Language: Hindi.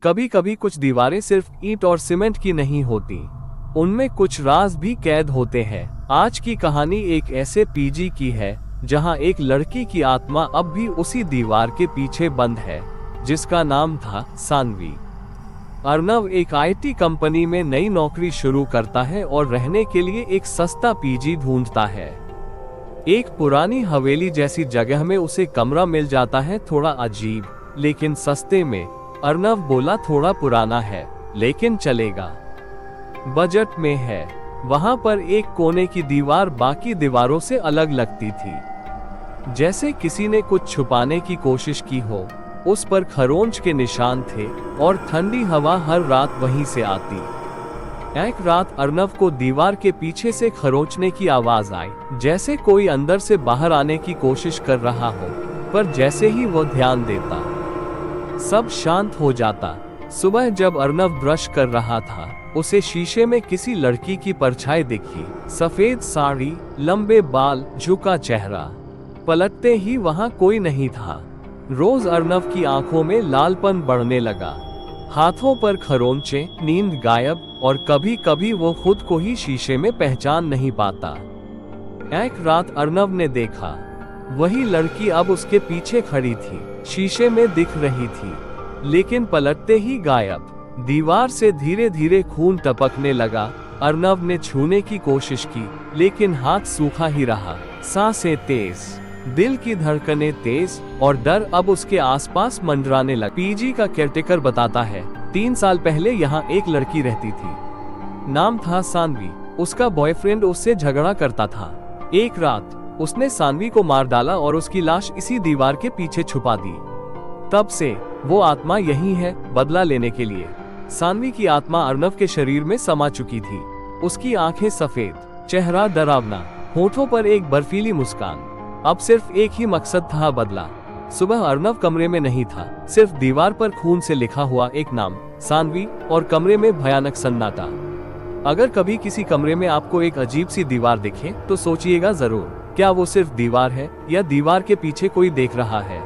कभी कभी कुछ दीवारें सिर्फ ईंट और सीमेंट की नहीं होती, उनमें कुछ राज भी कैद होते हैं। आज की कहानी एक ऐसे पीजी की है जहां एक लड़की की आत्मा अब भी उसी दीवार के पीछे बंद है, जिसका नाम था सानवी। अर्नव एक आईटी कंपनी में नई नौकरी शुरू करता है और रहने के लिए एक सस्ता पीजी ढूंढता है। एक पुरानी हवेली जैसी जगह में उसे कमरा मिल जाता है, थोड़ा अजीब लेकिन सस्ते में। अर्नव बोला थोड़ा पुराना है लेकिन चलेगा, बजट में है। वहां पर एक कोने की दीवार बाकी दीवारों से अलग लगती थी, जैसे किसी ने कुछ छुपाने की कोशिश की हो। उस पर खरोंच के निशान थे और ठंडी हवा हर रात वहीं से आती। एक रात अर्नव को दीवार के पीछे से खरोंचने की आवाज आई, जैसे कोई अंदर से बाहर आने की कोशिश कर रहा हो। पर जैसे ही वो ध्यान देता, सब शांत हो जाता। सुबह जब अर्नव ब्रश कर रहा था, उसे शीशे में किसी लड़की की परछाई दिखी। सफेद साड़ी, लंबे बाल, झुका चेहरा। पलटते ही वहां कोई नहीं था। रोज अर्नव की आंखों में लालपन बढ़ने लगा, हाथों पर खरोंचे, नींद गायब, और कभी कभी वो खुद को ही शीशे में पहचान नहीं पाता। एक रात अर्नव ने देखा, वही लड़की अब उसके पीछे खड़ी थी, शीशे में दिख रही थी, लेकिन पलटते ही गायब। दीवार से धीरे धीरे खून टपकने लगा। अर्नव ने छूने की कोशिश की, लेकिन हाथ सूखा ही रहा। सांसें तेज, दिल की धड़कनें तेज, और डर अब उसके आसपास मंडराने लगा। पीजी का केयरटेकर बताता है, 3 साल पहले यहाँ एक लड़की रहती थी, नाम था सानवी। उसका बॉयफ्रेंड उससे झगड़ा करता था। एक रात उसने सानवी को मार डाला और उसकी लाश इसी दीवार के पीछे छुपा दी। तब से वो आत्मा यही है, बदला लेने के लिए। सानवी की आत्मा अर्नव के शरीर में समा चुकी थी। उसकी आंखें सफेद, चेहरा डरावना, होठों पर एक बर्फीली मुस्कान। अब सिर्फ एक ही मकसद था, बदला। सुबह अर्नव कमरे में नहीं था, सिर्फ दीवार पर खून से लिखा हुआ एक नाम, सानवी, और कमरे में भयानक सन्नाटा। अगर कभी किसी कमरे में आपको एक अजीब सी दीवार दिखे तो सोचिएगा जरूर, क्या वो सिर्फ दीवार है या दीवार के पीछे कोई देख रहा है।